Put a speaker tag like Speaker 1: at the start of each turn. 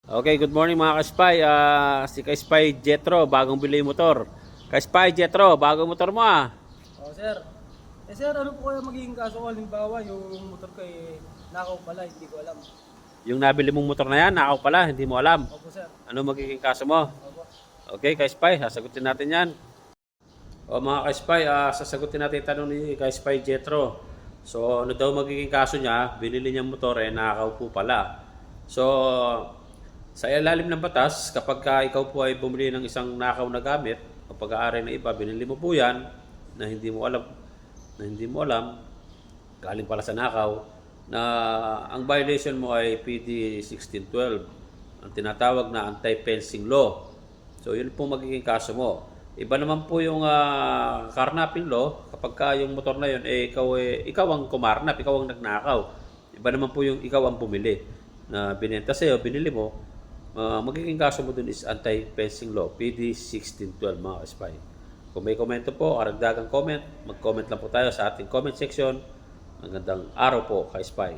Speaker 1: Okay, good morning mga ka-spy. Si ka-spy Jetro, bagong bili yung motor. Ka-spy Jetro, bagong motor mo ah.
Speaker 2: Oh, sir. Sir, ano po kaya magiging kaso ko? Halimbawa, yung motor ko nakaw pala, hindi ko alam.
Speaker 1: Yung nabili mong motor na yan, nakaw pala, hindi mo alam.
Speaker 2: Opo, sir.
Speaker 1: Ano magiging kaso mo?
Speaker 2: Opo.
Speaker 1: Okay, ka-spy, sasagutin natin yan. O mga ka-spy, sasagutin natin yung tanong ni ka-spy Jetro. So, ano daw magiging kaso niya? Binili niyang motor, nakaw po pala. So, sa ilalim ng batas, kapag ikaw po ay bumili ng isang nakaw na gamit o pag-aari na iba, binili mo po yan na hindi mo alam, galing pala sa nakaw, na ang violation mo ay PD 1612, ang tinatawag na anti-fencing law. So yun po magiging kaso mo. Iba naman po yung carnapping law, kapag yung motor na yun, ikaw ang kumarnap, ikaw ang nagnakaw. Iba naman po yung ikaw ang bumili na binenta sa'yo, binili mo, magiging kaso mo dun is anti-fencing law, PD 1612 mga ka-spy. Kung may komento po, karagdagang comment, mag-comment lang po tayo sa ating comment section. Magandang araw po ka-spy.